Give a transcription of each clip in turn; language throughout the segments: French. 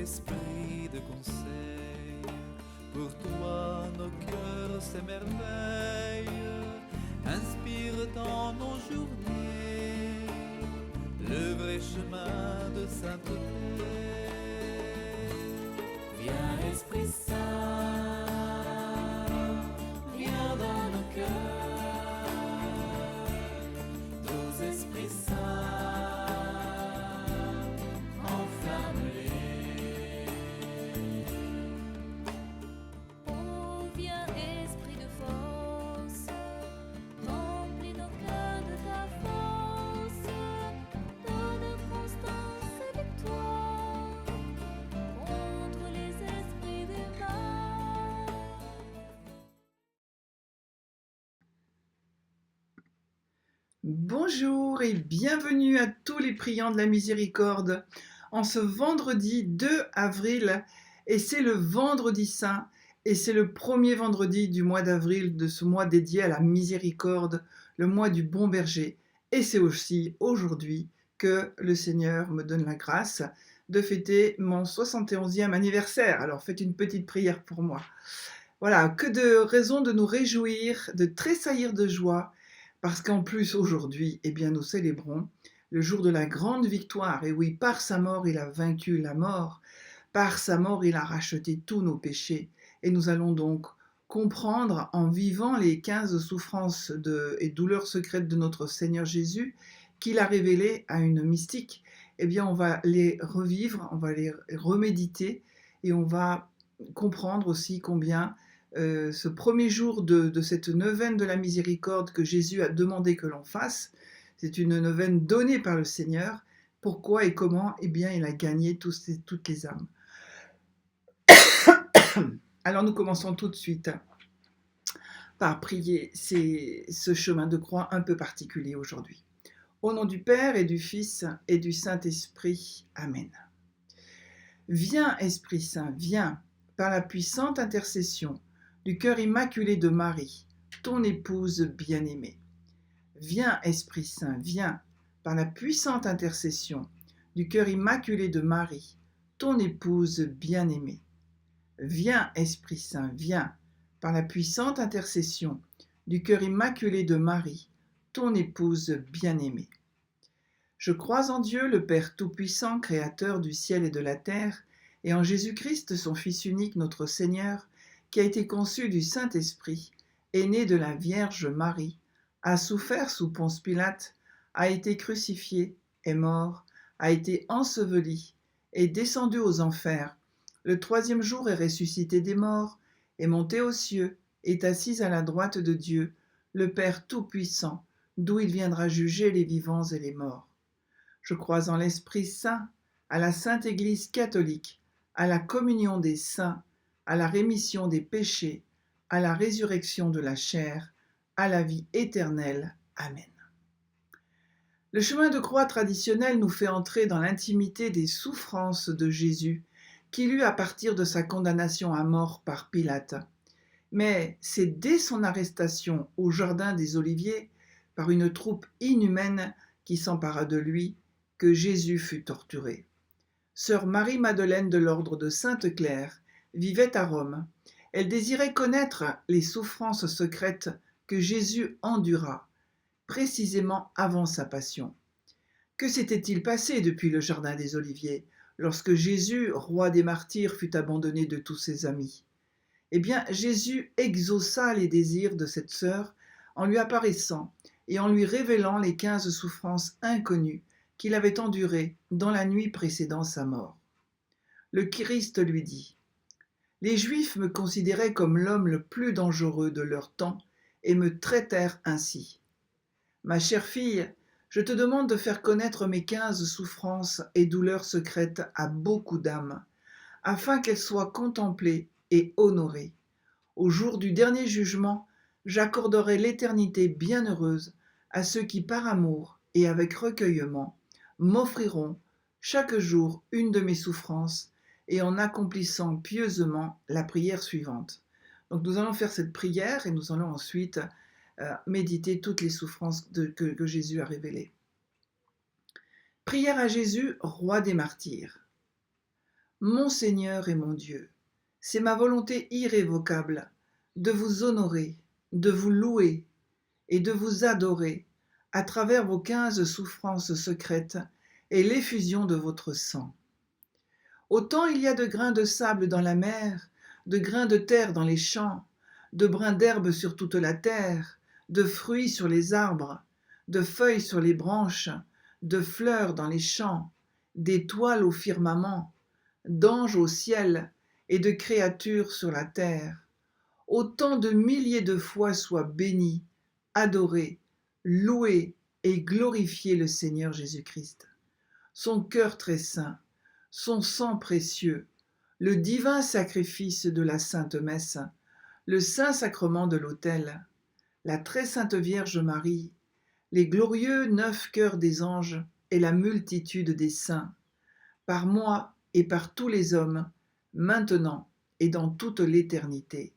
esprit de conseil. Pour toi, nos cœurs s'émerveillent. Inspire dans nos journées le vrai chemin de sainteté. Viens, Esprit Saint, viens dans nos cœurs. Nos esprits saints, enflamme-les. Oh, viens, esprit de force, remplis nos cœurs de ta force, donne constance et victoire contre les esprits du mal. Bonjour et bienvenue à tous les priants de la miséricorde en ce vendredi 2 avril, et c'est le vendredi saint et c'est le premier vendredi du mois d'avril, de ce mois dédié à la miséricorde, le mois du bon berger, et c'est aussi aujourd'hui que le Seigneur me donne la grâce de fêter mon 71e anniversaire. Alors faites une petite prière pour moi. Voilà, que de raisons de nous réjouir, de tressaillir de joie, parce qu'en plus aujourd'hui, eh bien, nous célébrons le jour de la grande victoire. Et oui, par sa mort, il a vaincu la mort. Par sa mort, il a racheté tous nos péchés. Et nous allons donc comprendre, en vivant les 15 souffrances et douleurs secrètes de notre Seigneur Jésus, qu'il a révélées à une mystique, eh bien, on va les revivre, on va les reméditer, et on va comprendre aussi combien ce premier jour de cette neuvaine de la miséricorde que Jésus a demandé que l'on fasse, c'est une neuvaine donnée par le Seigneur. Pourquoi et comment? Eh bien, il a gagné toutes les âmes. Alors nous commençons tout de suite par prier ce chemin de croix un peu particulier aujourd'hui. Au nom du Père et du Fils et du Saint-Esprit. Amen. Viens, Esprit Saint, viens, par la puissante intercession du cœur immaculé de Marie, ton épouse bien-aimée. Viens, Esprit Saint, viens, par la puissante intercession du cœur immaculé de Marie, ton épouse bien-aimée. Viens, Esprit Saint, viens, par la puissante intercession du cœur immaculé de Marie, ton épouse bien-aimée. Je crois en Dieu, le Père Tout-Puissant, Créateur du ciel et de la terre, et en Jésus-Christ, son Fils unique, notre Seigneur, qui a été conçu du Saint-Esprit, est né de la Vierge Marie, a souffert sous Ponce Pilate, a été crucifié, est mort, a été enseveli, est descendu aux enfers, le troisième jour est ressuscité des morts, est monté aux cieux, est assis à la droite de Dieu, le Père Tout-Puissant, d'où il viendra juger les vivants et les morts. Je crois en l'Esprit Saint, à la Sainte Église catholique, à la communion des saints, à la rémission des péchés, à la résurrection de la chair, à la vie éternelle. Amen. Le chemin de croix traditionnel nous fait entrer dans l'intimité des souffrances de Jésus, qu'il eut à partir de sa condamnation à mort par Pilate. Mais c'est dès son arrestation au Jardin des Oliviers, par une troupe inhumaine qui s'empara de lui, que Jésus fut torturé. Sœur Marie-Madeleine de l'ordre de Sainte-Claire vivait à Rome. Elle désirait connaître les souffrances secrètes que Jésus endura, précisément avant sa passion. Que s'était-il passé depuis le Jardin des Oliviers, lorsque Jésus, roi des martyrs, fut abandonné de tous ses amis? Eh bien, Jésus exauça les désirs de cette sœur en lui apparaissant et en lui révélant les 15 souffrances inconnues qu'il avait endurées dans la nuit précédant sa mort. Le Christ lui dit : « Les Juifs me considéraient comme l'homme le plus dangereux de leur temps et me traitèrent ainsi. Ma chère fille, je te demande de faire connaître mes 15 souffrances et douleurs secrètes à beaucoup d'âmes, afin qu'elles soient contemplées et honorées. Au jour du dernier jugement, j'accorderai l'éternité bienheureuse à ceux qui, par amour et avec recueillement, m'offriront chaque jour une de mes souffrances et en accomplissant pieusement la prière suivante. » Donc nous allons faire cette prière et nous allons ensuite méditer toutes les souffrances que Jésus a révélées. Prière à Jésus, roi des martyrs. Mon Seigneur et mon Dieu, c'est ma volonté irrévocable de vous honorer, de vous louer et de vous adorer à travers vos 15 souffrances secrètes et l'effusion de votre sang. Autant il y a de grains de sable dans la mer, de grains de terre dans les champs, de brins d'herbe sur toute la terre, de fruits sur les arbres, de feuilles sur les branches, de fleurs dans les champs, d'étoiles au firmament, d'anges au ciel et de créatures sur la terre. Autant de milliers de fois soit béni, adoré, loué et glorifié le Seigneur Jésus-Christ. Son cœur très saint, son sang précieux, le divin sacrifice de la Sainte Messe, le saint sacrement de l'autel, la très sainte Vierge Marie, les glorieux 9 cœurs des anges et la multitude des saints, par moi et par tous les hommes, maintenant et dans toute l'éternité.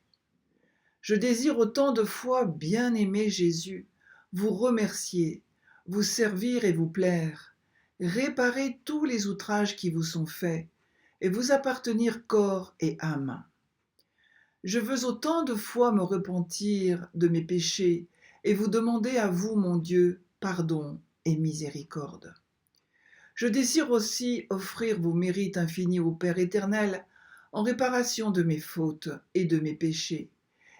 Je désire autant de fois, bien-aimé Jésus, vous remercier, vous servir et vous plaire, réparer tous les outrages qui vous sont faits et vous appartenir corps et âme. Je veux autant de fois me repentir de mes péchés et vous demander à vous, mon Dieu, pardon et miséricorde. Je désire aussi offrir vos mérites infinis au Père éternel en réparation de mes fautes et de mes péchés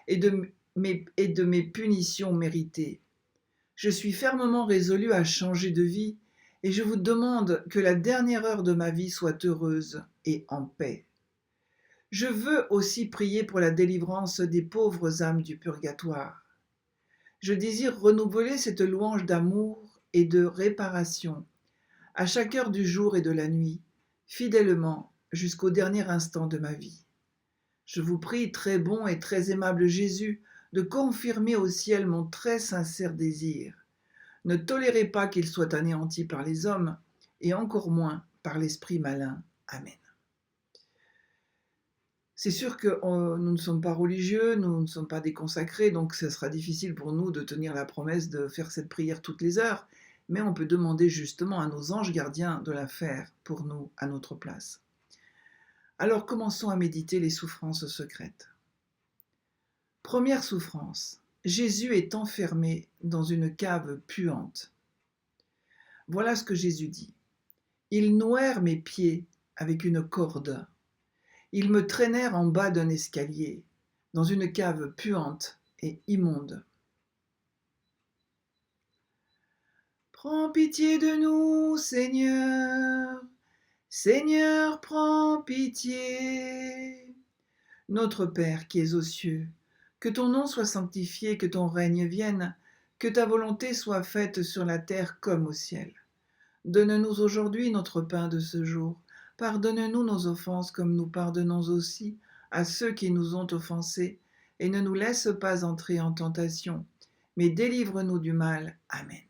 et de mes punitions méritées. Je suis fermement résolu à changer de vie et je vous demande que la dernière heure de ma vie soit heureuse et en paix. Je veux aussi prier pour la délivrance des pauvres âmes du purgatoire. Je désire renouveler cette louange d'amour et de réparation à chaque heure du jour et de la nuit, fidèlement jusqu'au dernier instant de ma vie. Je vous prie, très bon et très aimable Jésus, de confirmer au ciel mon très sincère désir. Ne tolérez pas qu'il soit anéanti par les hommes, et encore moins par l'esprit malin. Amen. C'est sûr que nous ne sommes pas religieux, nous ne sommes pas des consacrés, donc ce sera difficile pour nous de tenir la promesse de faire cette prière toutes les heures, mais on peut demander justement à nos anges gardiens de la faire pour nous à notre place. Alors commençons à méditer les souffrances secrètes. Première souffrance. Jésus est enfermé dans une cave puante. Voilà ce que Jésus dit. Ils nouèrent mes pieds avec une corde. Ils me traînèrent en bas d'un escalier, dans une cave puante et immonde. Prends pitié de nous, Seigneur. Seigneur, prends pitié. Notre Père qui es aux cieux, que ton nom soit sanctifié, que ton règne vienne, que ta volonté soit faite sur la terre comme au ciel. Donne-nous aujourd'hui notre pain de ce jour. Pardonne-nous nos offenses comme nous pardonnons aussi à ceux qui nous ont offensés, et ne nous laisse pas entrer en tentation, mais délivre-nous du mal. Amen.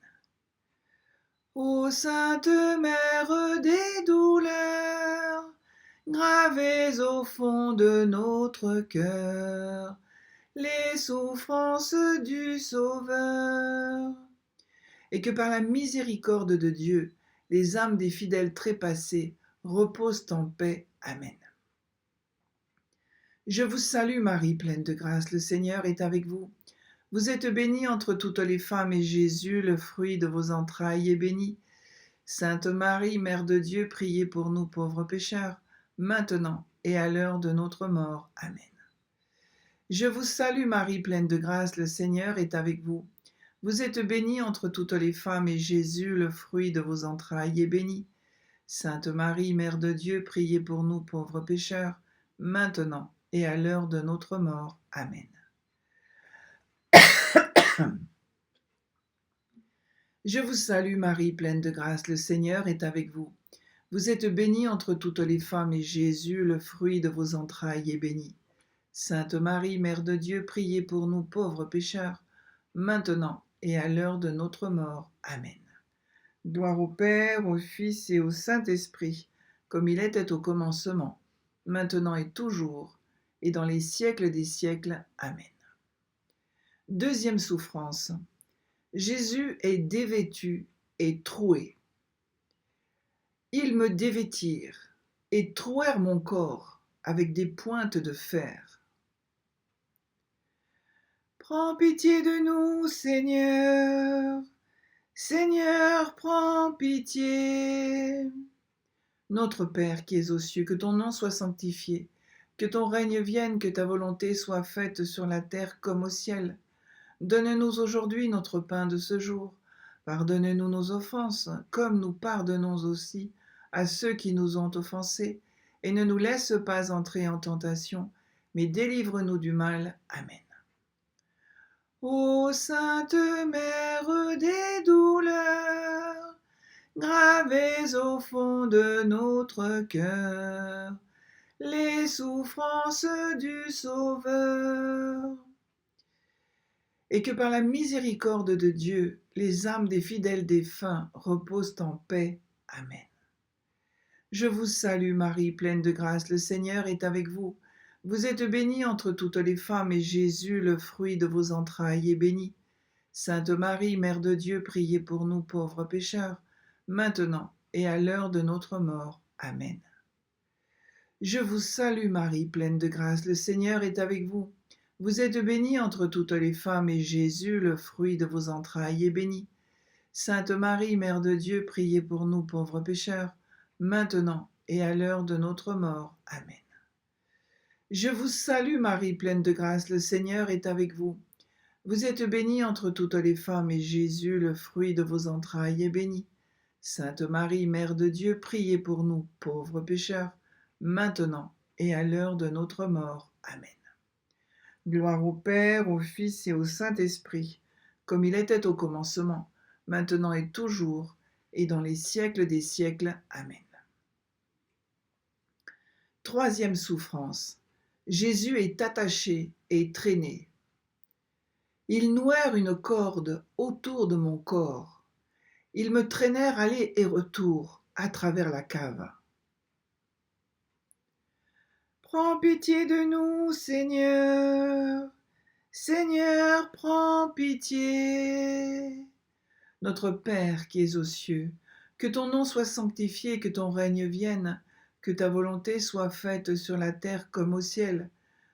Ô Sainte Mère des douleurs, gravez au fond de notre cœur les souffrances du Sauveur, et que par la miséricorde de Dieu, les âmes des fidèles trépassés reposent en paix. Amen. Je vous salue Marie, pleine de grâce, le Seigneur est avec vous. Vous êtes bénie entre toutes les femmes, et Jésus, le fruit de vos entrailles, est béni. Sainte Marie, Mère de Dieu, priez pour nous pauvres pécheurs, maintenant et à l'heure de notre mort. Amen. Je vous salue Marie, pleine de grâce, le Seigneur est avec vous. Vous êtes bénie entre toutes les femmes, et Jésus, le fruit de vos entrailles, est béni. Sainte Marie, Mère de Dieu, priez pour nous pauvres pécheurs, maintenant et à l'heure de notre mort. Amen. Je vous salue Marie, pleine de grâce, le Seigneur est avec vous. Vous êtes bénie entre toutes les femmes, et Jésus, le fruit de vos entrailles, est béni. Sainte Marie, Mère de Dieu, priez pour nous pauvres pécheurs, maintenant et à l'heure de notre mort. Amen. Gloire au Père, au Fils et au Saint-Esprit, comme il était au commencement, maintenant et toujours, et dans les siècles des siècles. Amen. Deuxième souffrance. Jésus est dévêtu et troué. Ils me dévêtirent, et trouèrent mon corps avec des pointes de fer. Prends pitié de nous, Seigneur. Seigneur, prends pitié. Notre Père qui es aux cieux, que ton nom soit sanctifié, que ton règne vienne, que ta volonté soit faite sur la terre comme au ciel. Donne-nous aujourd'hui notre pain de ce jour. Pardonne-nous nos offenses, comme nous pardonnons aussi à ceux qui nous ont offensés, et ne nous laisse pas entrer en tentation, mais délivre-nous du mal. Amen. Ô Sainte Mère des douleurs, gravez au fond de notre cœur les souffrances du Sauveur, et que par la miséricorde de Dieu, les âmes des fidèles défunts reposent en paix. Amen. Je vous salue Marie, pleine de grâce, le Seigneur est avec vous. Vous êtes bénie entre toutes les femmes, et Jésus, le fruit de vos entrailles, est béni. Sainte Marie, Mère de Dieu, priez pour nous pauvres pécheurs, maintenant et à l'heure de notre mort. Amen. Je vous salue Marie, pleine de grâce, le Seigneur est avec vous. Vous êtes bénie entre toutes les femmes, et Jésus, le fruit de vos entrailles, est béni. Sainte Marie, Mère de Dieu, priez pour nous pauvres pécheurs, maintenant et à l'heure de notre mort. Amen. Je vous salue Marie, pleine de grâce, le Seigneur est avec vous. Vous êtes bénie entre toutes les femmes, et Jésus, le fruit de vos entrailles, est béni. Sainte Marie, Mère de Dieu, priez pour nous pauvres pécheurs, maintenant et à l'heure de notre mort. Amen. Gloire au Père, au Fils et au Saint-Esprit, comme il était au commencement, maintenant et toujours, et dans les siècles des siècles. Amen. Troisième souffrance. Jésus est attaché et traîné. Ils nouèrent une corde autour de mon corps. Ils me traînèrent aller et retour à travers la cave. Prends pitié de nous, Seigneur. Seigneur, prends pitié. Notre Père qui es aux cieux, que ton nom soit sanctifié, que ton règne vienne, que ta volonté soit faite sur la terre comme au ciel.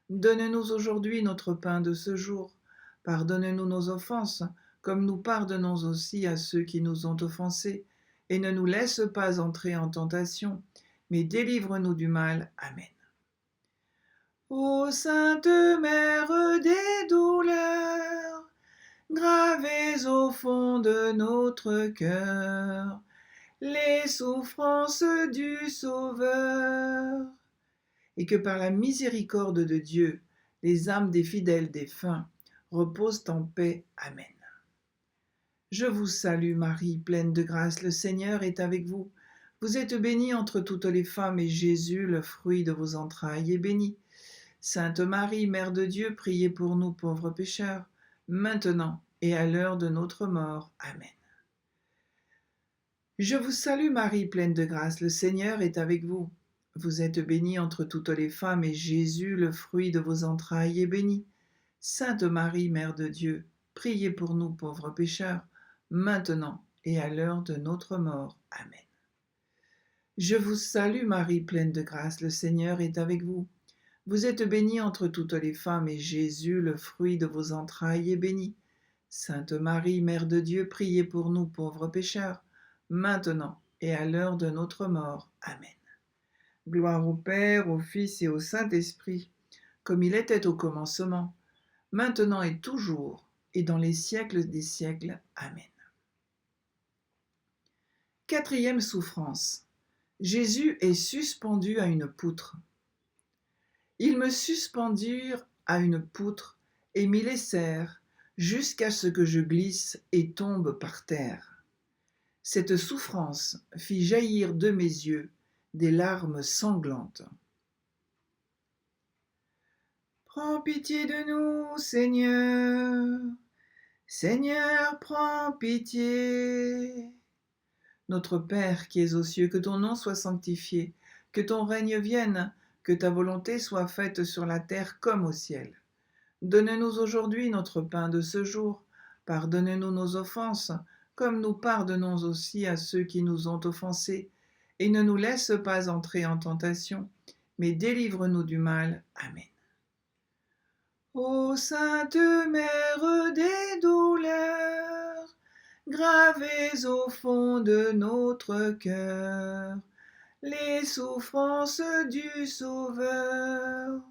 Donne-nous aujourd'hui notre pain de ce jour. Pardonne-nous nos offenses, comme nous pardonnons aussi à ceux qui nous ont offensés, et ne nous laisse pas entrer en tentation, mais délivre-nous du mal. Amen. Ô Sainte Mère des douleurs, gravez au fond de notre cœur les souffrances du Sauveur, et que par la miséricorde de Dieu, les âmes des fidèles défunts reposent en paix. Amen. Je vous salue Marie, pleine de grâce, le Seigneur est avec vous. Vous êtes bénie entre toutes les femmes, et Jésus, le fruit de vos entrailles, est béni. Sainte Marie, Mère de Dieu, priez pour nous pauvres pécheurs, maintenant et à l'heure de notre mort. Amen. Je vous salue Marie, pleine de grâce, le Seigneur est avec vous. Vous êtes bénie entre toutes les femmes, et Jésus, le fruit de vos entrailles, est béni. Sainte Marie, Mère de Dieu, priez pour nous pauvres pécheurs, maintenant et à l'heure de notre mort. Amen. Je vous salue Marie, pleine de grâce, le Seigneur est avec vous. Vous êtes bénie entre toutes les femmes, et Jésus, le fruit de vos entrailles, est béni. Sainte Marie, Mère de Dieu, priez pour nous pauvres pécheurs, maintenant et à l'heure de notre mort. Amen. Gloire au Père, au Fils et au Saint-Esprit, comme il était au commencement, maintenant et toujours, et dans les siècles des siècles. Amen. Quatrième souffrance. Jésus est suspendu à une poutre. Ils me suspendirent à une poutre et m'y laissèrent jusqu'à ce que je glisse et tombe par terre. Cette souffrance fit jaillir de mes yeux des larmes sanglantes. Prends pitié de nous, Seigneur. Seigneur, prends pitié. Notre Père qui es aux cieux, que ton nom soit sanctifié, que ton règne vienne, que ta volonté soit faite sur la terre comme au ciel. Donne-nous aujourd'hui notre pain de ce jour. Pardonne-nous nos offenses, comme nous pardonnons aussi à ceux qui nous ont offensés, et ne nous laisse pas entrer en tentation, mais délivre-nous du mal. Amen. Ô Sainte Mère des douleurs, gravez au fond de notre cœur les souffrances du Sauveur,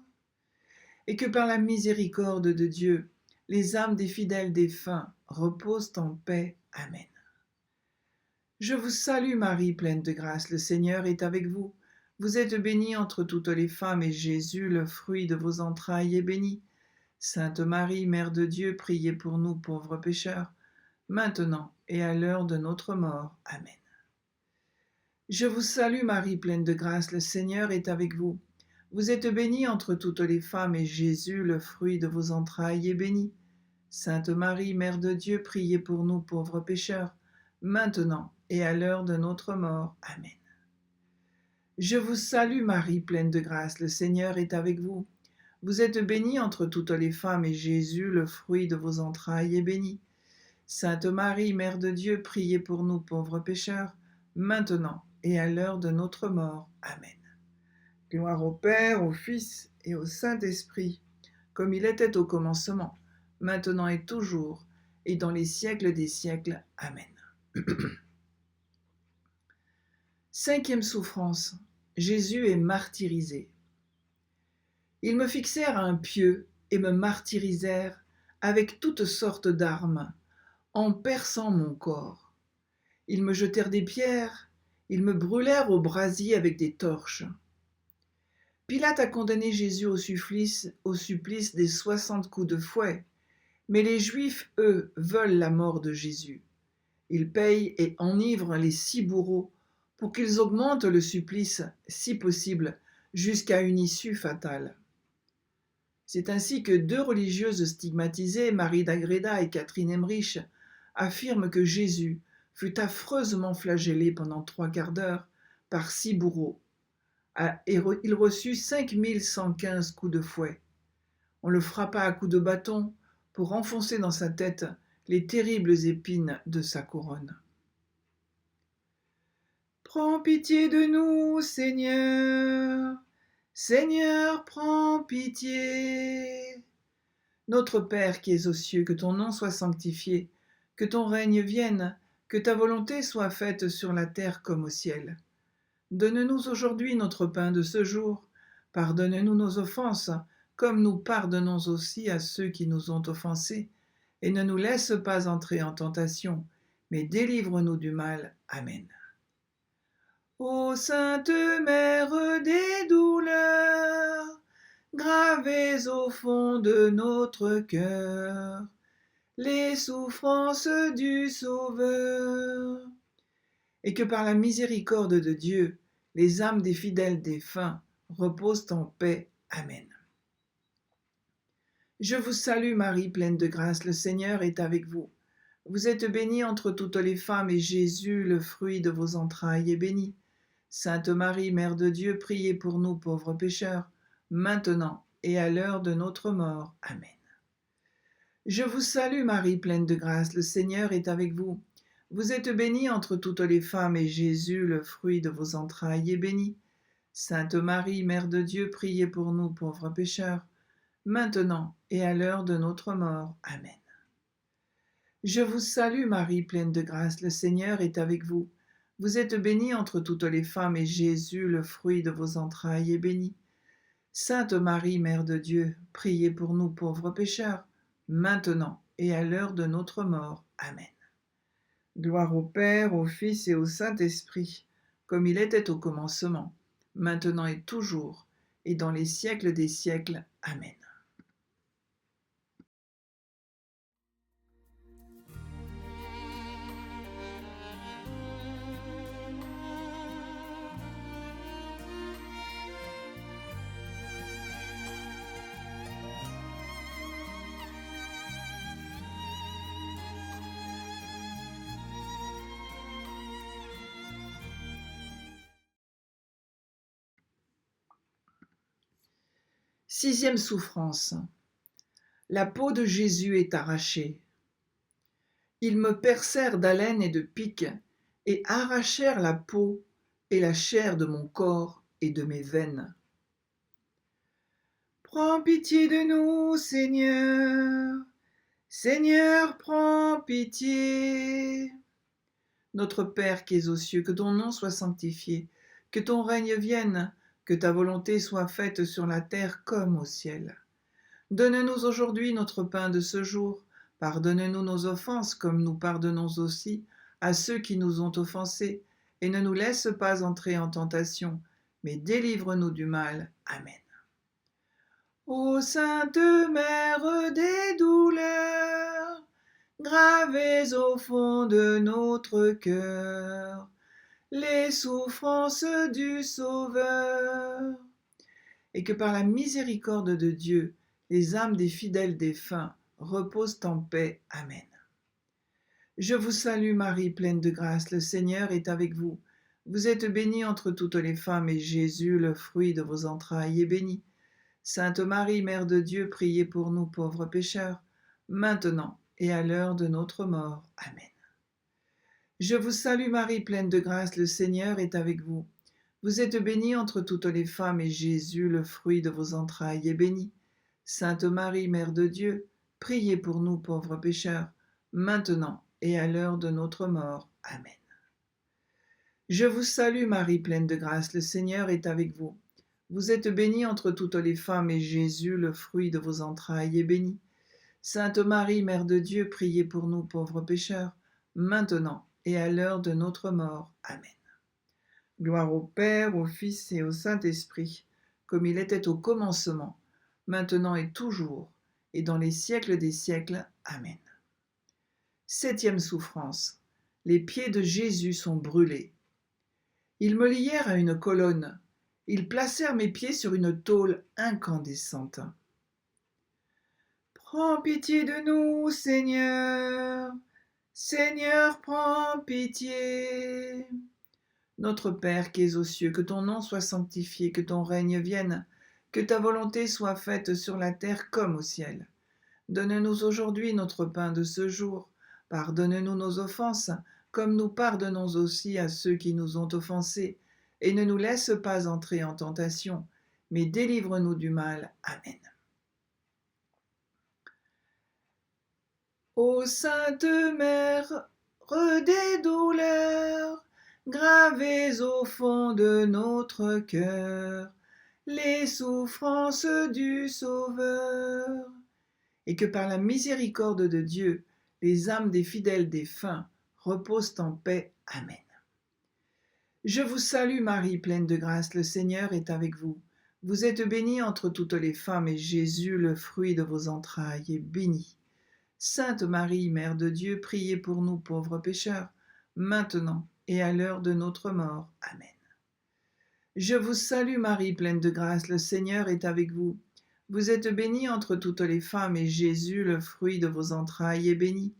et que par la miséricorde de Dieu, les âmes des fidèles défunts reposent en paix. Amen. Je vous salue Marie, pleine de grâce, le Seigneur est avec vous. Vous êtes bénie entre toutes les femmes, et Jésus, le fruit de vos entrailles, est béni. Sainte Marie, Mère de Dieu, priez pour nous pauvres pécheurs, maintenant et à l'heure de notre mort. Amen. Je vous salue Marie, pleine de grâce, le Seigneur est avec vous. Vous êtes bénie entre toutes les femmes, et Jésus, le fruit de vos entrailles, est béni. Sainte Marie, Mère de Dieu, priez pour nous pauvres pécheurs, maintenant et à l'heure de notre mort. Amen. Je vous salue Marie, pleine de grâce, le Seigneur est avec vous. Vous êtes bénie entre toutes les femmes, et Jésus, le fruit de vos entrailles, est béni. Sainte Marie, Mère de Dieu, priez pour nous pauvres pécheurs, maintenant et à l'heure de notre mort. Amen. Gloire au Père, au Fils et au Saint-Esprit, comme il était au commencement, maintenant et toujours, et dans les siècles des siècles. Amen. Cinquième souffrance, Jésus est martyrisé. Ils me fixèrent à un pieu et me martyrisèrent avec toutes sortes d'armes, en perçant mon corps. Ils me jetèrent des pierres, ils me brûlèrent au brasier avec des torches. Pilate a condamné Jésus au supplice des 60 coups de fouet, mais les Juifs, eux, veulent la mort de Jésus. Ils payent et enivrent les 6 bourreaux pour qu'ils augmentent le supplice, si possible, jusqu'à une issue fatale. C'est ainsi que 2 religieuses stigmatisées, Marie d'Agreda et Catherine Emmerich, affirment que Jésus fut affreusement flagellé pendant 3 quarts d'heure par 6 bourreaux. Il reçut 5115 coups de fouet. On le frappa à coups de bâton pour enfoncer dans sa tête les terribles épines de sa couronne. Prends pitié de nous, Seigneur. Seigneur, prends pitié. Notre Père qui es aux cieux, que ton nom soit sanctifié, que ton règne vienne, que ta volonté soit faite sur la terre comme au ciel. Donne-nous aujourd'hui notre pain de ce jour. Pardonne-nous nos offenses, comme nous pardonnons aussi à ceux qui nous ont offensés. Et ne nous laisse pas entrer en tentation, mais délivre-nous du mal. Amen. Ô Sainte Mère des douleurs, gravez au fond de notre cœur les souffrances du Sauveur, et que par la miséricorde de Dieu, les âmes des fidèles défunts reposent en paix. Amen. Je vous salue Marie, pleine de grâce, le Seigneur est avec vous. Vous êtes bénie entre toutes les femmes, et Jésus, le fruit de vos entrailles, est béni. Sainte Marie, Mère de Dieu, priez pour nous pauvres pécheurs, maintenant et à l'heure de notre mort. Amen. Je vous salue Marie, pleine de grâce, le Seigneur est avec vous. Vous êtes bénie entre toutes les femmes, et Jésus, le fruit de vos entrailles, est béni. Sainte Marie, Mère de Dieu, priez pour nous pauvres pécheurs, maintenant et à l'heure de notre mort. Amen. Je vous salue Marie, pleine de grâce, le Seigneur est avec vous. Vous êtes bénie entre toutes les femmes, et Jésus, le fruit de vos entrailles, est béni. Sainte Marie, Mère de Dieu, priez pour nous pauvres pécheurs, maintenant et à l'heure de notre mort. Amen. Gloire au Père, au Fils et au Saint-Esprit, comme il était au commencement, maintenant et toujours, et dans les siècles des siècles. Amen. Sixième souffrance. La peau de Jésus est arrachée. Ils me percèrent d'haleine et de piques, et arrachèrent la peau, et la chair de mon corps et de mes veines. Prends pitié de nous, Seigneur. Seigneur, prends pitié. Notre Père qui es aux cieux, que ton nom soit sanctifié, que ton règne vienne, que ta volonté soit faite sur la terre comme au ciel. Donne-nous aujourd'hui notre pain de ce jour. Pardonne-nous nos offenses comme nous pardonnons aussi à ceux qui nous ont offensés, et ne nous laisse pas entrer en tentation, mais délivre-nous du mal. Amen. Ô Sainte Mère des douleurs, gravez au fond de notre cœur les souffrances du Sauveur, et que par la miséricorde de Dieu, les âmes des fidèles défunts reposent en paix. Amen. Je vous salue Marie, pleine de grâce, le Seigneur est avec vous. Vous êtes bénie entre toutes les femmes, et Jésus, le fruit de vos entrailles, est béni. Sainte Marie, Mère de Dieu, priez pour nous pauvres pécheurs, maintenant et à l'heure de notre mort. Amen. Je vous salue Marie, pleine de grâce, le Seigneur est avec vous. Vous êtes bénie entre toutes les femmes, et Jésus, le fruit de vos entrailles, est béni. Sainte Marie, Mère de Dieu, priez pour nous pauvres pécheurs, maintenant et à l'heure de notre mort. Amen. Je vous salue Marie, pleine de grâce, le Seigneur est avec vous. Vous êtes bénie entre toutes les femmes, et Jésus, le fruit de vos entrailles, est béni. Sainte Marie, Mère de Dieu, priez pour nous pauvres pécheurs, maintenant et à l'heure de notre mort. Amen. Gloire au Père, au Fils et au Saint-Esprit, comme il était au commencement, maintenant et toujours, et dans les siècles des siècles. Amen. Septième souffrance. Les pieds de Jésus sont brûlés. Ils me lièrent à une colonne. Ils placèrent mes pieds sur une tôle incandescente. Prends pitié de nous, Seigneur. Seigneur, prends pitié. Notre Père qui es aux cieux, que ton nom soit sanctifié, que ton règne vienne, que ta volonté soit faite sur la terre comme au ciel. Donne-nous aujourd'hui notre pain de ce jour. Pardonne-nous nos offenses, comme nous pardonnons aussi à ceux qui nous ont offensés, et ne nous laisse pas entrer en tentation, mais délivre-nous du mal. Amen. Ô Sainte Mère des douleurs, gravez au fond de notre cœur les souffrances du Sauveur, et que par la miséricorde de Dieu, les âmes des fidèles défunts reposent en paix. Amen. Je vous salue Marie, pleine de grâce, le Seigneur est avec vous. Vous êtes bénie entre toutes les femmes, et Jésus, le fruit de vos entrailles, est béni. Sainte Marie, Mère de Dieu, priez pour nous pauvres pécheurs, maintenant et à l'heure de notre mort. Amen. Je vous salue Marie, pleine de grâce, le Seigneur est avec vous. Vous êtes bénie entre toutes les femmes, et Jésus, le fruit de vos entrailles, est béni.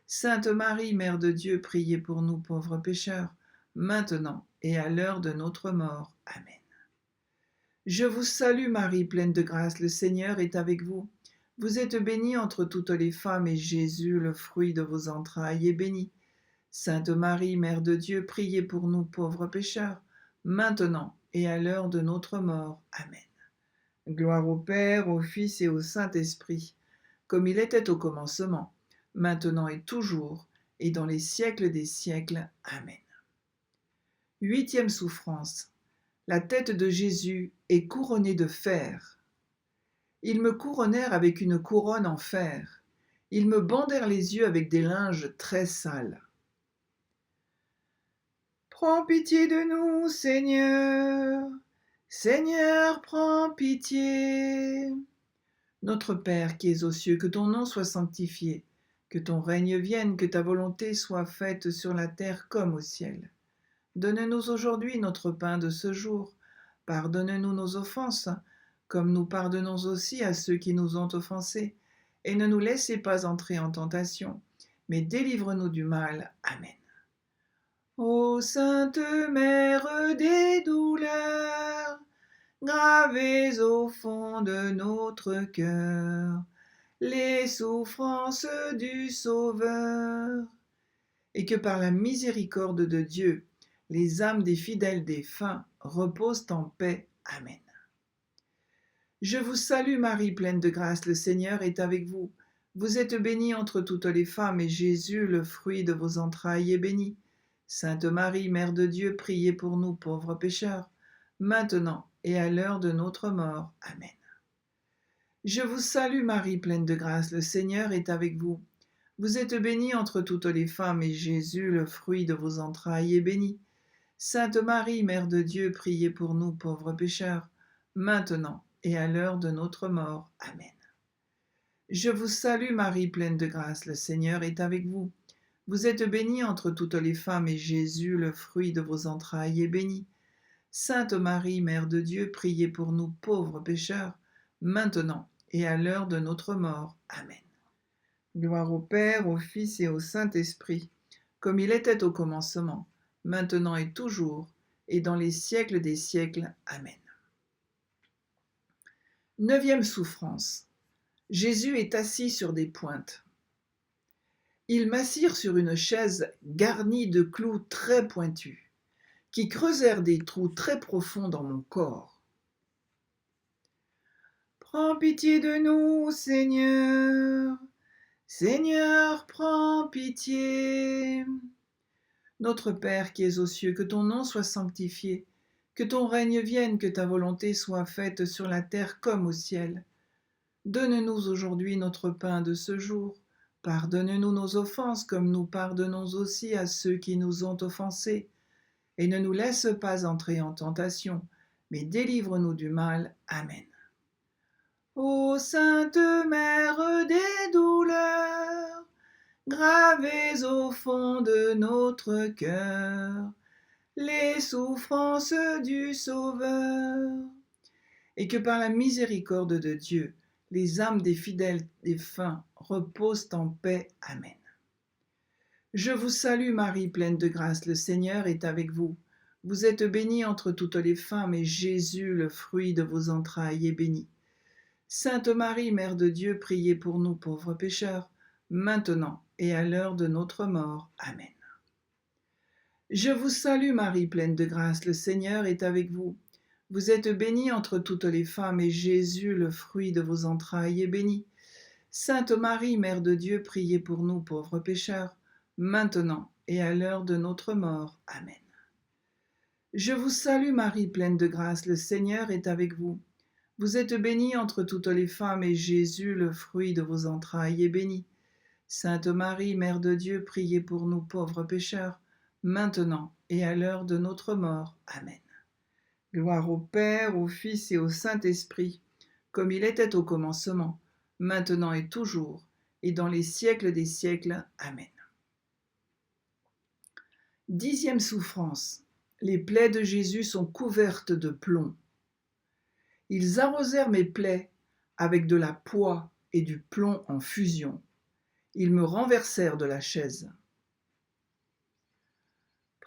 Sainte Marie, Mère de Dieu, priez pour nous pauvres pécheurs, maintenant et à l'heure de notre mort. Amen. Je vous salue Marie, pleine de grâce, le Seigneur est avec vous. Vous êtes bénie entre toutes les femmes, et Jésus, le fruit de vos entrailles, est béni. Sainte Marie, Mère de Dieu, priez pour nous pauvres pécheurs, maintenant et à l'heure de notre mort. Amen. Gloire au Père, au Fils et au Saint-Esprit, comme il était au commencement, maintenant et toujours, et dans les siècles des siècles. Amen. Huitième souffrance. La tête de Jésus est couronnée de fer. Ils me couronnèrent avec une couronne en fer. Ils me bandèrent les yeux avec des linges très sales. Prends pitié de nous, Seigneur. Seigneur, prends pitié. Notre Père qui es aux cieux, que ton nom soit sanctifié, que ton règne vienne, que ta volonté soit faite sur la terre comme au ciel. Donne-nous aujourd'hui notre pain de ce jour. Pardonne-nous nos offenses, comme nous pardonnons aussi à ceux qui nous ont offensés, et ne nous laissez pas entrer en tentation, mais délivre-nous du mal. Amen. Ô Sainte Mère des douleurs, gravez au fond de notre cœur les souffrances du Sauveur, et que par la miséricorde de Dieu, les âmes des fidèles défunts reposent en paix. Amen. Je vous salue Marie, pleine de grâce, le Seigneur est avec vous. Vous êtes bénie entre toutes les femmes, et Jésus, le fruit de vos entrailles, est béni. Sainte Marie, Mère de Dieu, priez pour nous pauvres pécheurs, maintenant et à l'heure de notre mort. Amen. Je vous salue Marie, pleine de grâce, le Seigneur est avec vous. Vous êtes bénie entre toutes les femmes, et Jésus, le fruit de vos entrailles, est béni. Sainte Marie, Mère de Dieu, priez pour nous pauvres pécheurs, maintenant et à l'heure de notre mort. Amen. Je vous salue Marie, pleine de grâce, le Seigneur est avec vous. Vous êtes bénie entre toutes les femmes, et Jésus, le fruit de vos entrailles, est béni. Sainte Marie, Mère de Dieu, priez pour nous pauvres pécheurs, maintenant et à l'heure de notre mort. Amen. Gloire au Père, au Fils et au Saint-Esprit, comme il était au commencement, maintenant et toujours, et dans les siècles des siècles. Amen. 9e souffrance. Jésus est assis sur des pointes. Ils m'assirent sur une chaise garnie de clous très pointus, qui creusèrent des trous très profonds dans mon corps. Prends pitié de nous, Seigneur. Seigneur, prends pitié. Notre Père qui es aux cieux, que ton nom soit sanctifié, que ton règne vienne, que ta volonté soit faite sur la terre comme au ciel. Donne-nous aujourd'hui notre pain de ce jour. Pardonne-nous nos offenses comme nous pardonnons aussi à ceux qui nous ont offensés. Et ne nous laisse pas entrer en tentation, mais délivre-nous du mal. Amen. Ô Sainte Mère des douleurs, gravez au fond de notre cœur les souffrances du Sauveur, et que par la miséricorde de Dieu, les âmes des fidèles défunts reposent en paix. Amen. Je vous salue Marie, pleine de grâce, le Seigneur est avec vous. Vous êtes bénie entre toutes les femmes, et Jésus, le fruit de vos entrailles, est béni. Sainte Marie, Mère de Dieu, priez pour nous pauvres pécheurs, maintenant et à l'heure de notre mort. Amen. Je vous salue Marie, pleine de grâce, le Seigneur est avec vous. Vous êtes bénie entre toutes les femmes, et Jésus, le fruit de vos entrailles, est béni. Sainte Marie, Mère de Dieu, priez pour nous pauvres pécheurs, maintenant et à l'heure de notre mort. Amen. Je vous salue Marie, pleine de grâce, le Seigneur est avec vous. Vous êtes bénie entre toutes les femmes, et Jésus, le fruit de vos entrailles, est béni. Sainte Marie, Mère de Dieu, priez pour nous pauvres pécheurs, maintenant et à l'heure de notre mort. Amen. Gloire au Père, au Fils et au Saint-Esprit, comme il était au commencement, maintenant et toujours, et dans les siècles des siècles. Amen. 10e souffrance. Les plaies de Jésus sont couvertes de plomb. Ils arrosèrent mes plaies avec de la poix et du plomb en fusion. Ils me renversèrent de la chaise.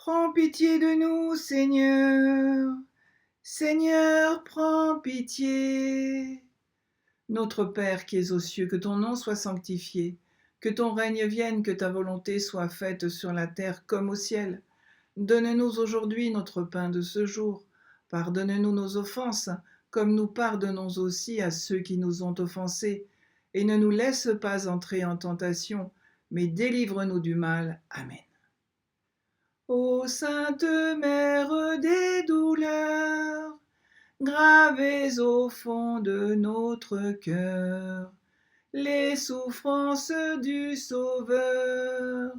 Prends pitié de nous, Seigneur. Seigneur, prends pitié. Notre Père qui es aux cieux, que ton nom soit sanctifié, que ton règne vienne, que ta volonté soit faite sur la terre comme au ciel. Donne-nous aujourd'hui notre pain de ce jour. Pardonne-nous nos offenses, comme nous pardonnons aussi à ceux qui nous ont offensés. Et ne nous laisse pas entrer en tentation, mais délivre-nous du mal. Amen. Ô Sainte Mère des douleurs, gravez au fond de notre cœur les souffrances du Sauveur,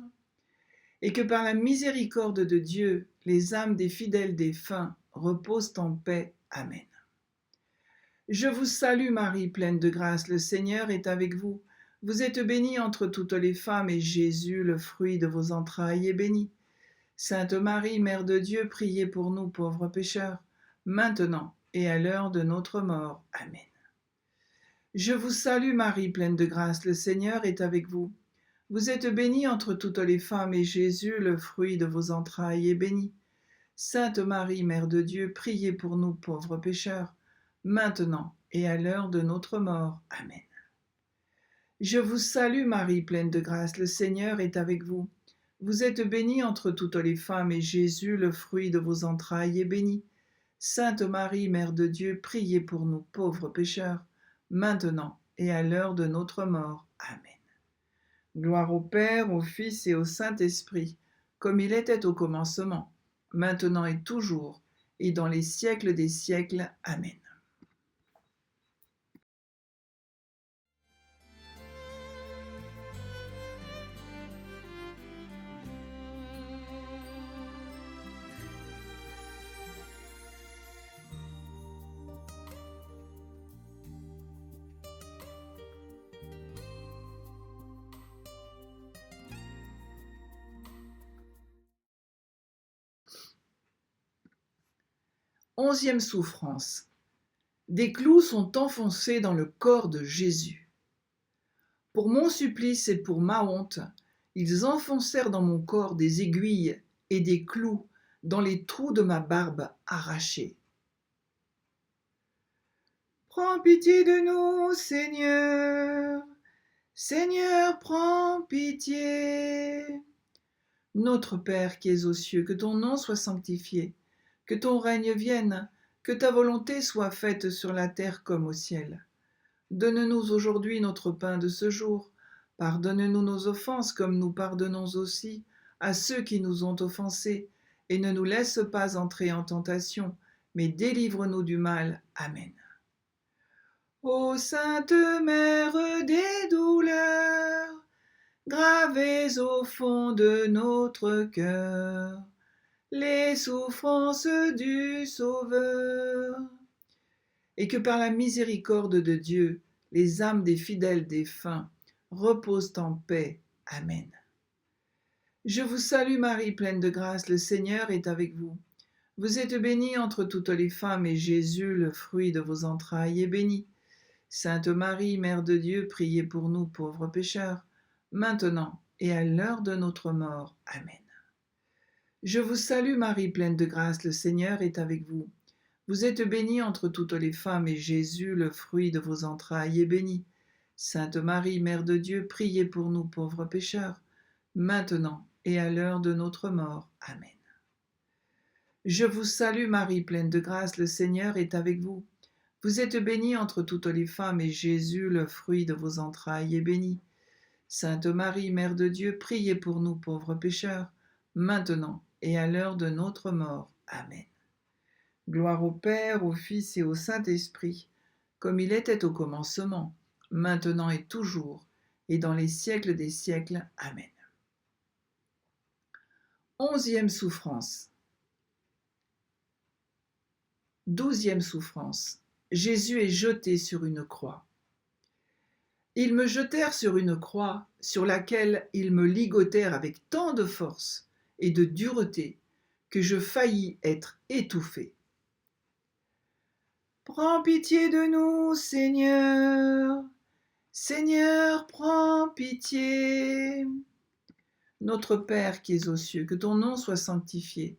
et que par la miséricorde de Dieu, les âmes des fidèles défunts reposent en paix. Amen. Je vous salue Marie, pleine de grâce, le Seigneur est avec vous. Vous êtes bénie entre toutes les femmes, et Jésus, le fruit de vos entrailles, est béni. Sainte Marie, Mère de Dieu, priez pour nous pauvres pécheurs, maintenant et à l'heure de notre mort. Amen. Je vous salue Marie, pleine de grâce, le Seigneur est avec vous. Vous êtes bénie entre toutes les femmes, et Jésus, le fruit de vos entrailles, est béni. Sainte Marie, Mère de Dieu, priez pour nous pauvres pécheurs, maintenant et à l'heure de notre mort. Amen. Je vous salue Marie, pleine de grâce, le Seigneur est avec vous. Vous êtes bénie entre toutes les femmes, et Jésus, le fruit de vos entrailles, est béni. Sainte Marie, Mère de Dieu, priez pour nous pauvres pécheurs, maintenant et à l'heure de notre mort. Amen. Gloire au Père, au Fils et au Saint-Esprit, comme il était au commencement, maintenant et toujours, et dans les siècles des siècles. Amen. Onzième souffrance. Des clous sont enfoncés dans le corps de Jésus. Pour mon supplice et pour ma honte, ils enfoncèrent dans mon corps des aiguilles et des clous dans les trous de ma barbe arrachée. Prends pitié de nous, Seigneur. Seigneur, prends pitié. Notre Père qui es aux cieux, que ton nom soit sanctifié, que ton règne vienne, que ta volonté soit faite sur la terre comme au ciel. Donne-nous aujourd'hui notre pain de ce jour. Pardonne-nous nos offenses comme nous pardonnons aussi à ceux qui nous ont offensés, et ne nous laisse pas entrer en tentation, mais délivre-nous du mal. Amen. Ô Sainte Mère des douleurs, gravez au fond de notre cœur les souffrances du Sauveur, et que par la miséricorde de Dieu, les âmes des fidèles défunts reposent en paix. Amen. Je vous salue Marie, pleine de grâce, le Seigneur est avec vous. Vous êtes bénie entre toutes les femmes, et Jésus, le fruit de vos entrailles, est béni. Sainte Marie, Mère de Dieu, priez pour nous pauvres pécheurs, maintenant et à l'heure de notre mort. Amen. Je vous salue Marie, pleine de grâce, le Seigneur est avec vous. Vous êtes bénie entre toutes les femmes, et Jésus, le fruit de vos entrailles, est béni. Sainte Marie, Mère de Dieu, priez pour nous pauvres pécheurs, maintenant et à l'heure de notre mort. Amen. Je vous salue Marie, pleine de grâce, le Seigneur est avec vous. Vous êtes bénie entre toutes les femmes, et Jésus, le fruit de vos entrailles, est béni. Sainte Marie, Mère de Dieu, priez pour nous pauvres pécheurs, maintenant et à l'heure de notre mort. Amen. Gloire au Père, au Fils et au Saint-Esprit, comme il était au commencement, maintenant et toujours, et dans les siècles des siècles. Amen. Onzième souffrance. 12e souffrance. Jésus est jeté sur une croix. Ils me jetèrent sur une croix, sur laquelle ils me ligotèrent avec tant de force et de dureté que je faillis être étouffé. Prends pitié de nous, Seigneur. Seigneur, prends pitié. Notre Père qui es aux cieux, que ton nom soit sanctifié,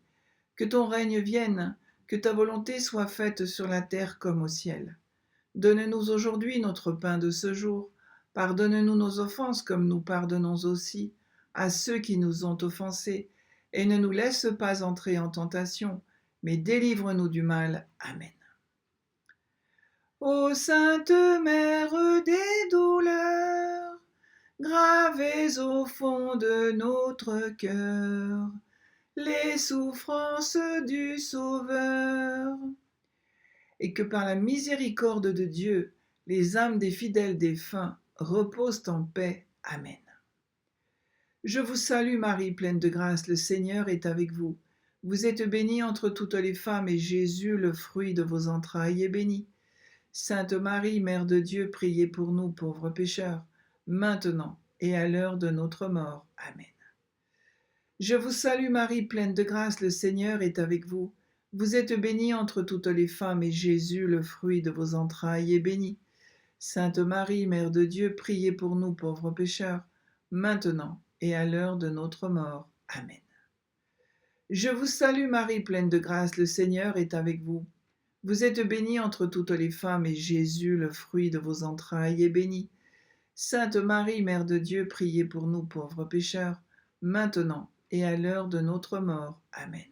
que ton règne vienne, que ta volonté soit faite sur la terre comme au ciel. Donne-nous aujourd'hui notre pain de ce jour. Pardonne-nous nos offenses comme nous pardonnons aussi à ceux qui nous ont offensés, et ne nous laisse pas entrer en tentation, mais délivre-nous du mal. Amen. Ô Sainte Mère des douleurs, gravez au fond de notre cœur les souffrances du Sauveur, et que par la miséricorde de Dieu, les âmes des fidèles défunts reposent en paix. Amen. Je vous salue Marie, pleine de grâce, le Seigneur est avec vous. Vous êtes bénie entre toutes les femmes, et Jésus, le fruit de vos entrailles, est béni. Sainte Marie, Mère de Dieu, priez pour nous pauvres pécheurs, maintenant et à l'heure de notre mort. Amen. Je vous salue Marie, pleine de grâce, le Seigneur est avec vous. Vous êtes bénie entre toutes les femmes, et Jésus, le fruit de vos entrailles, est béni. Sainte Marie, Mère de Dieu, priez pour nous pauvres pécheurs, maintenant et à l'heure de notre mort. Amen. Je vous salue Marie, pleine de grâce, le Seigneur est avec vous. Vous êtes bénie entre toutes les femmes, et Jésus, le fruit de vos entrailles, est béni. Sainte Marie, Mère de Dieu, priez pour nous pauvres pécheurs, maintenant et à l'heure de notre mort. Amen.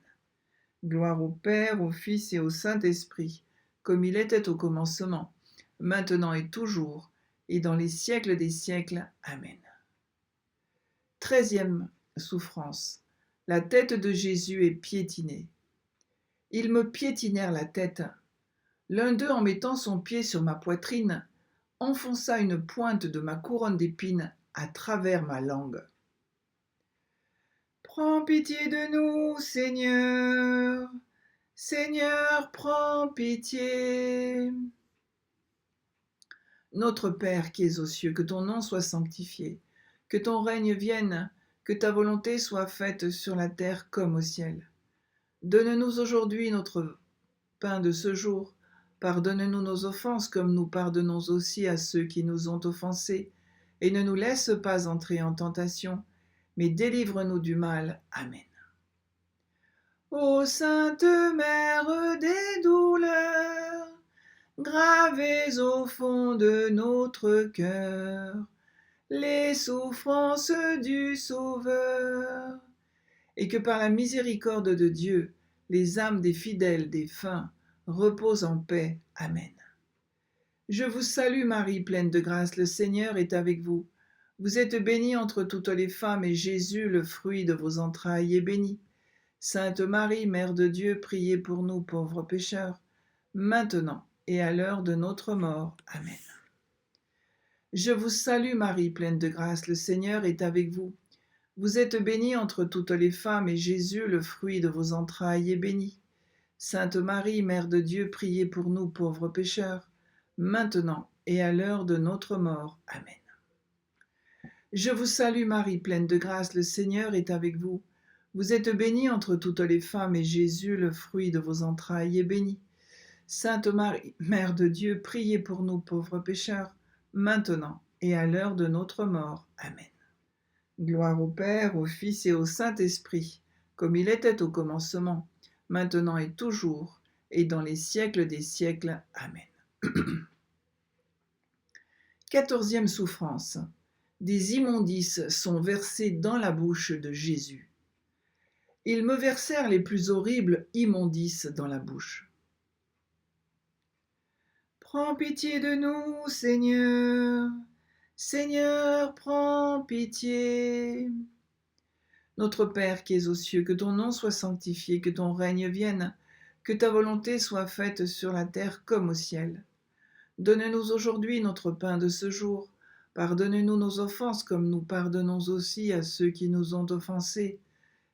Gloire au Père, au Fils et au Saint-Esprit, comme il était au commencement, maintenant et toujours, et dans les siècles des siècles. Amen. 13e souffrance. La tête de Jésus est piétinée. Ils me piétinèrent la tête. L'un d'eux, en mettant son pied sur ma poitrine, enfonça une pointe de ma couronne d'épines à travers ma langue. Prends pitié de nous, Seigneur. Seigneur, prends pitié. Notre Père qui es aux cieux, que ton nom soit sanctifié, que ton règne vienne, que ta volonté soit faite sur la terre comme au ciel. Donne-nous aujourd'hui notre pain de ce jour. Pardonne-nous nos offenses comme nous pardonnons aussi à ceux qui nous ont offensés. Et ne nous laisse pas entrer en tentation, mais délivre-nous du mal. Amen. Ô Sainte Mère des douleurs, gravez au fond de notre cœur les souffrances du Sauveur, et que par la miséricorde de Dieu, les âmes des fidèles défunts reposent en paix. Amen. Je vous salue Marie, pleine de grâce, le Seigneur est avec vous. Vous êtes bénie entre toutes les femmes, et Jésus, le fruit de vos entrailles, est béni. Sainte Marie, Mère de Dieu, priez pour nous pauvres pécheurs, maintenant et à l'heure de notre mort. Amen. Je vous salue Marie, pleine de grâce, le Seigneur est avec vous. Vous êtes bénie entre toutes les femmes, et Jésus, le fruit de vos entrailles, est béni. Sainte Marie, Mère de Dieu, priez pour nous pauvres pécheurs, maintenant et à l'heure de notre mort. Amen. Je vous salue Marie, pleine de grâce, le Seigneur est avec vous. Vous êtes bénie entre toutes les femmes, et Jésus, le fruit de vos entrailles, est béni. Sainte Marie, Mère de Dieu, priez pour nous pauvres pécheurs, maintenant et à l'heure de notre mort. Amen. Gloire au Père, au Fils et au Saint-Esprit, comme il était au commencement, maintenant et toujours, et dans les siècles des siècles. Amen. 14e souffrance. Des immondices sont versés dans la bouche de Jésus. Ils me versèrent les plus horribles immondices dans la bouche. Prends pitié de nous, Seigneur. Seigneur, prends pitié. Notre Père qui es aux cieux, que ton nom soit sanctifié, que ton règne vienne, que ta volonté soit faite sur la terre comme au ciel. Donne-nous aujourd'hui notre pain de ce jour. Pardonne-nous nos offenses comme nous pardonnons aussi à ceux qui nous ont offensés.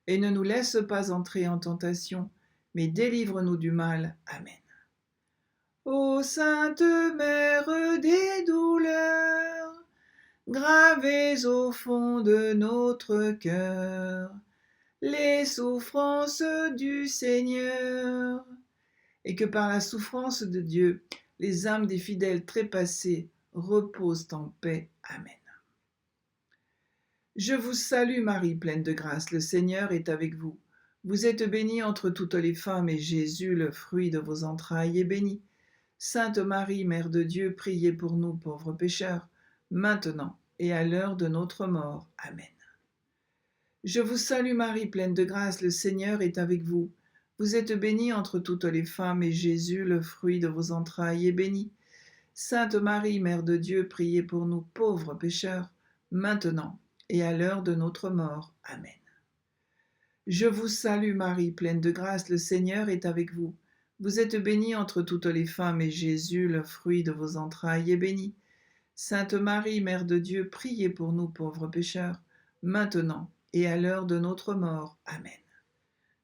Et ne nous laisse pas entrer en tentation, mais délivre-nous du mal. Amen. Ô Sainte Mère des douleurs, gravez au fond de notre cœur les souffrances du Seigneur, et que par la souffrance de Dieu, les âmes des fidèles trépassés reposent en paix. Amen. Je vous salue Marie, pleine de grâce, le Seigneur est avec vous. Vous êtes bénie entre toutes les femmes, et Jésus, le fruit de vos entrailles, est béni. Sainte Marie, Mère de Dieu, priez pour nous pauvres pécheurs, maintenant et à l'heure de notre mort. Amen. Je vous salue Marie, pleine de grâce, le Seigneur est avec vous. Vous êtes bénie entre toutes les femmes, et Jésus, le fruit de vos entrailles, est béni. Sainte Marie, Mère de Dieu, priez pour nous pauvres pécheurs, maintenant et à l'heure de notre mort. Amen. Je vous salue Marie, pleine de grâce, le Seigneur est avec vous. Vous êtes bénie entre toutes les femmes, et Jésus, le fruit de vos entrailles, est béni. Sainte Marie, Mère de Dieu, priez pour nous pauvres pécheurs, maintenant et à l'heure de notre mort. Amen.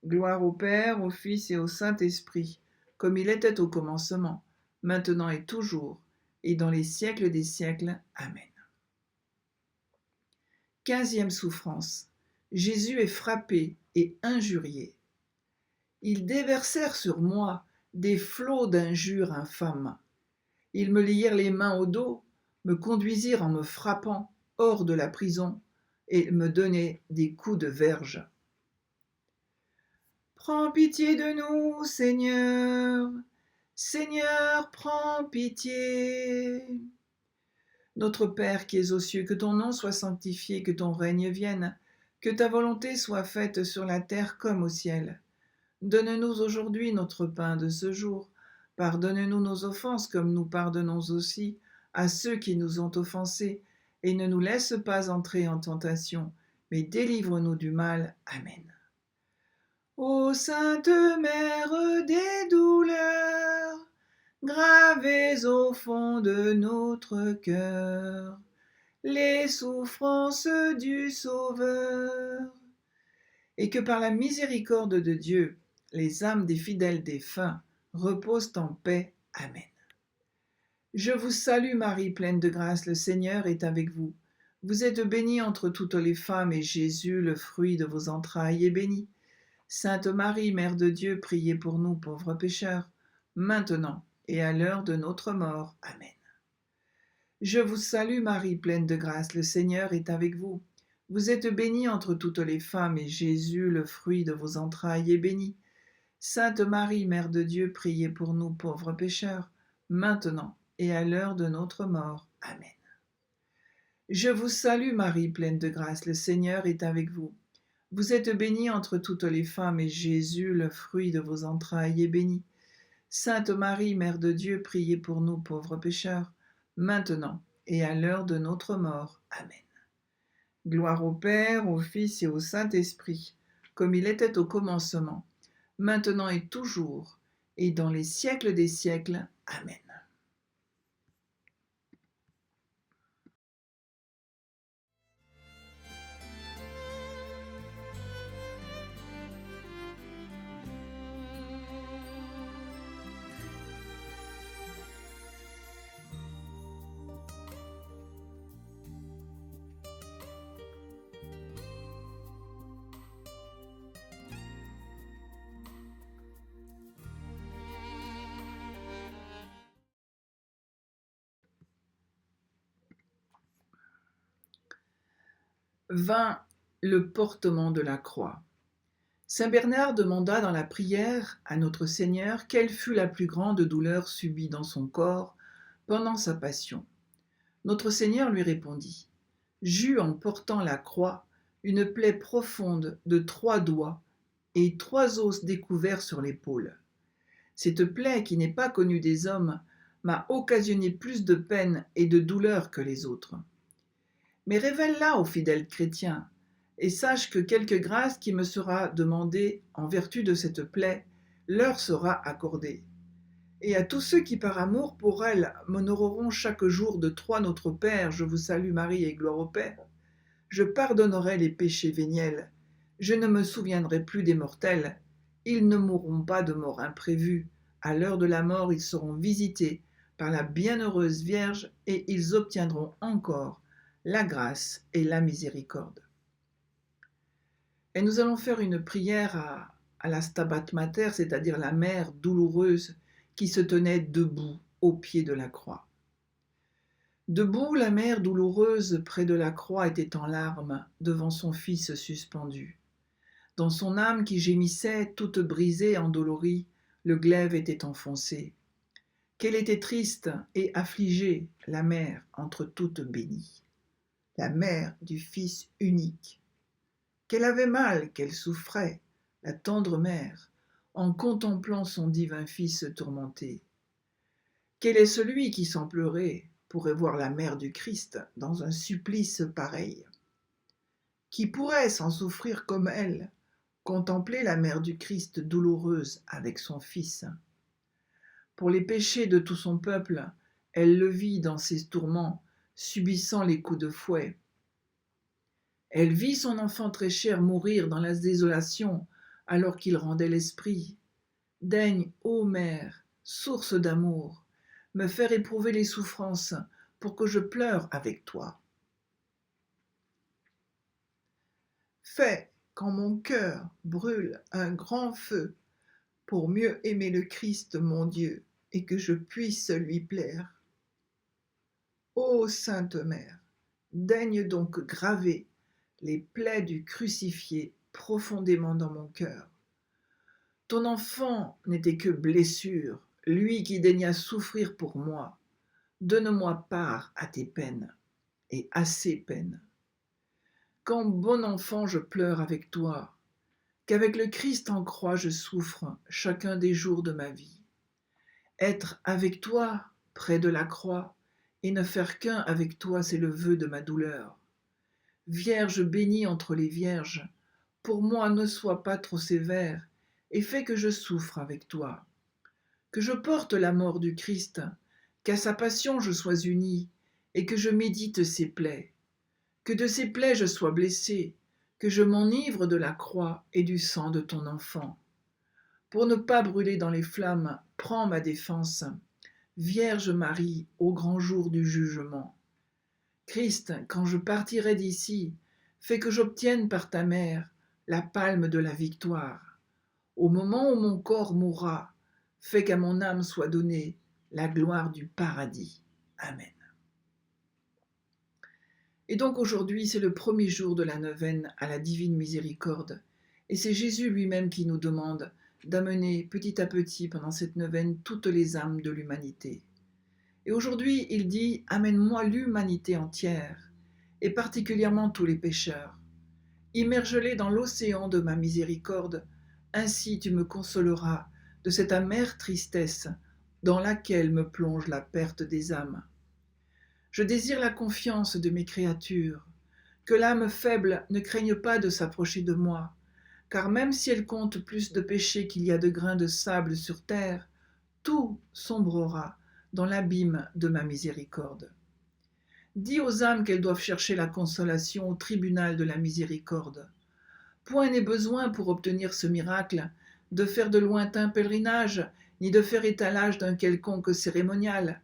Gloire au Père, au Fils et au Saint-Esprit, comme il était au commencement, maintenant et toujours, et dans les siècles des siècles. Amen. 15e souffrance. Jésus est frappé et injurié. Ils déversèrent sur moi des flots d'injures infâmes. Ils me lièrent les mains au dos, me conduisirent en me frappant hors de la prison et me donnaient des coups de verge. Prends pitié de nous, Seigneur. Seigneur, prends pitié. Notre Père qui es aux cieux, que ton nom soit sanctifié, que ton règne vienne, Que ta volonté soit faite sur la terre comme au ciel. Donne-nous aujourd'hui notre pain de ce jour. Pardonne-nous nos offenses comme nous pardonnons aussi à ceux qui nous ont offensés. Et ne nous laisse pas entrer en tentation, mais délivre-nous du mal. Amen. Ô Sainte Mère des douleurs, gravez au fond de notre cœur les souffrances du Sauveur, et que par la miséricorde de Dieu, les âmes des fidèles défunts reposent en paix. Amen. Je vous salue Marie, pleine de grâce, le Seigneur est avec vous. Vous êtes bénie entre toutes les femmes, et Jésus, le fruit de vos entrailles, est béni. Sainte Marie, Mère de Dieu, priez pour nous pauvres pécheurs, maintenant et à l'heure de notre mort. Amen. Je vous salue Marie, pleine de grâce, le Seigneur est avec vous. Vous êtes bénie entre toutes les femmes, et Jésus, le fruit de vos entrailles, est béni. Sainte Marie, Mère de Dieu, priez pour nous pauvres pécheurs, maintenant et à l'heure de notre mort. Amen. Je vous salue Marie, pleine de grâce, le Seigneur est avec vous. Vous êtes bénie entre toutes les femmes, et Jésus, le fruit de vos entrailles, est béni. Sainte Marie, Mère de Dieu, priez pour nous pauvres pécheurs, maintenant et à l'heure de notre mort. Amen. Gloire au Père, au Fils et au Saint-Esprit, comme il était au commencement, maintenant et toujours, et dans les siècles des siècles. Amen. Vint le portement de la croix. Saint Bernard demanda dans la prière à notre Seigneur quelle fut la plus grande douleur subie dans son corps pendant sa passion. Notre Seigneur lui répondit : j'eus en portant la croix une plaie profonde de 3 doigts et 3 os découverts sur l'épaule. Cette plaie, qui n'est pas connue des hommes, m'a occasionné plus de peine et de douleur que les autres. Mais révèle-la aux fidèles chrétiens, et sache que quelque grâce qui me sera demandée en vertu de cette plaie leur sera accordée. Et à tous ceux qui par amour pour elle m'honoreront chaque jour de 3 Notre Père, je vous salue Marie et gloire au Père, je pardonnerai les péchés véniels, je ne me souviendrai plus des mortels, ils ne mourront pas de mort imprévue, à l'heure de la mort ils seront visités par la bienheureuse Vierge et ils obtiendront encore la grâce et la miséricorde. Et nous allons faire une prière à la Stabat Mater, c'est-à-dire la mère douloureuse qui se tenait debout au pied de la croix. Debout, la mère douloureuse près de la croix était en larmes devant son fils suspendu. Dans son âme qui gémissait, toute brisée, endolorie, le glaive était enfoncé. Qu'elle était triste et affligée, la mère entre toutes bénies. La mère du Fils unique. Qu'elle avait mal, qu'elle souffrait, la tendre mère, en contemplant son divin Fils tourmenté. Quel est celui qui, sans pleurer, pourrait voir la mère du Christ dans un supplice pareil? Qui pourrait, sans souffrir comme elle, contempler la mère du Christ douloureuse avec son Fils? Pour les péchés de tout son peuple, elle le vit dans ses tourments, subissant les coups de fouet. Elle vit son enfant très cher mourir dans la désolation alors qu'il rendait l'esprit. Daigne, ô Mère, source d'amour, me faire éprouver les souffrances pour que je pleure avec toi. Fais quand mon cœur brûle un grand feu pour mieux aimer le Christ mon Dieu et que je puisse lui plaire. Ô Sainte Mère, daigne donc graver les plaies du crucifié profondément dans mon cœur. Ton enfant n'était que blessure, lui qui daigna souffrir pour moi. Donne-moi part à tes peines et à ses peines. Quand bon enfant je pleure avec toi, qu'avec le Christ en croix je souffre chacun des jours de ma vie. Être avec toi, près de la croix, et ne faire qu'un avec toi, c'est le vœu de ma douleur. Vierge bénie entre les vierges, pour moi ne sois pas trop sévère, et fais que je souffre avec toi. Que je porte la mort du Christ, qu'à sa passion je sois unie, et que je médite ses plaies. Que de ses plaies je sois blessé, que je m'enivre de la croix et du sang de ton enfant. Pour ne pas brûler dans les flammes, prends ma défense. Vierge Marie, au grand jour du jugement. Christ, quand je partirai d'ici, fais que j'obtienne par ta mère la palme de la victoire. Au moment où mon corps mourra, fais qu'à mon âme soit donnée la gloire du paradis. Amen. Et donc aujourd'hui, c'est le premier jour de la neuvaine à la divine miséricorde. Et c'est Jésus lui-même qui nous demande d'amener petit à petit pendant cette neuvaine toutes les âmes de l'humanité. Et aujourd'hui, il dit « Amène-moi l'humanité entière, et particulièrement tous les pécheurs. Immerge-les dans l'océan de ma miséricorde, ainsi tu me consoleras de cette amère tristesse dans laquelle me plonge la perte des âmes. Je désire la confiance de mes créatures, que l'âme faible ne craigne pas de s'approcher de moi, car même si elle compte plus de péchés qu'il y a de grains de sable sur terre, tout sombrera dans l'abîme de ma miséricorde. Dis aux âmes qu'elles doivent chercher la consolation au tribunal de la miséricorde. Point n'est besoin pour obtenir ce miracle de faire de lointains pèlerinages, ni de faire étalage d'un quelconque cérémonial,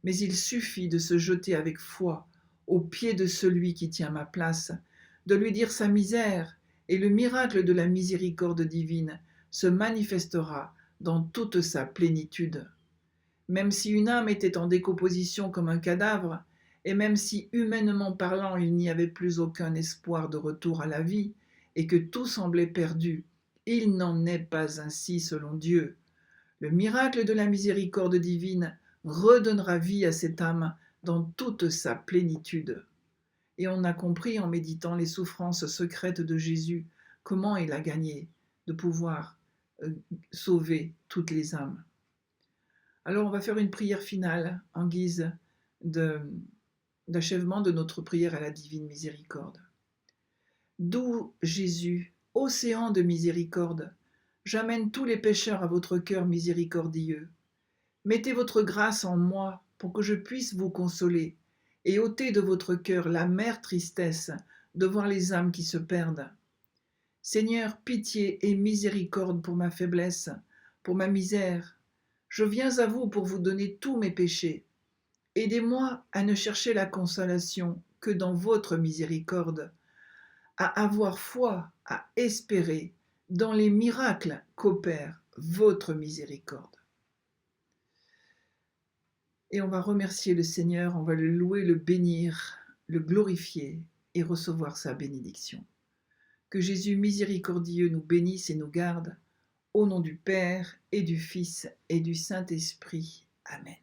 mais il suffit de se jeter avec foi aux pieds de celui qui tient ma place, de lui dire sa misère, et le miracle de la miséricorde divine se manifestera dans toute sa plénitude. Même si une âme était en décomposition comme un cadavre, et même si humainement parlant il n'y avait plus aucun espoir de retour à la vie, et que tout semblait perdu, il n'en est pas ainsi selon Dieu. Le miracle de la miséricorde divine redonnera vie à cette âme dans toute sa plénitude. Et on a compris en méditant les souffrances secrètes de Jésus comment il a gagné de pouvoir sauver toutes les âmes. Alors on va faire une prière finale en guise d'achèvement de notre prière à la divine miséricorde. Doux Jésus, océan de miséricorde, j'amène tous les pécheurs à votre cœur miséricordieux. Mettez votre grâce en moi pour que je puisse vous consoler et ôter de votre cœur l'amère tristesse de voir les âmes qui se perdent. Seigneur, pitié et miséricorde pour ma faiblesse, pour ma misère. Je viens à vous pour vous donner tous mes péchés. Aidez-moi à ne chercher la consolation que dans votre miséricorde, à avoir foi, à espérer dans les miracles qu'opère votre miséricorde. Et on va remercier le Seigneur, on va le louer, le bénir, le glorifier et recevoir sa bénédiction. Que Jésus miséricordieux nous bénisse et nous garde, au nom du Père et du Fils et du Saint-Esprit. Amen.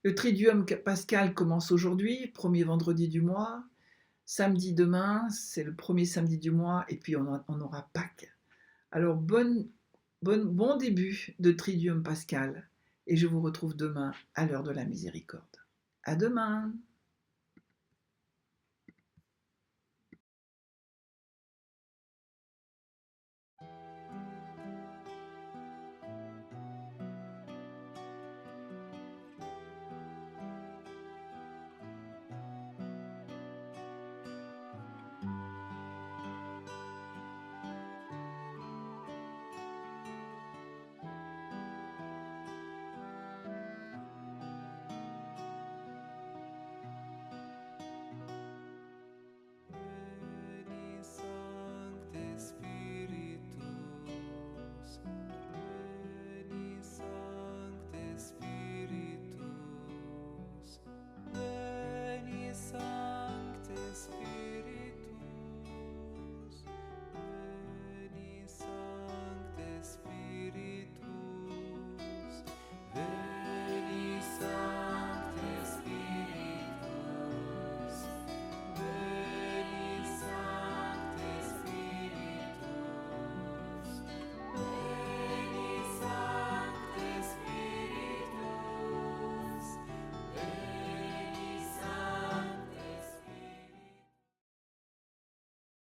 Le Triduum pascal commence aujourd'hui, premier vendredi du mois. Samedi demain, c'est le premier samedi du mois, et puis on aura Pâques. Alors bon début de Triduum pascal. Et je vous retrouve demain à l'heure de la miséricorde. À demain!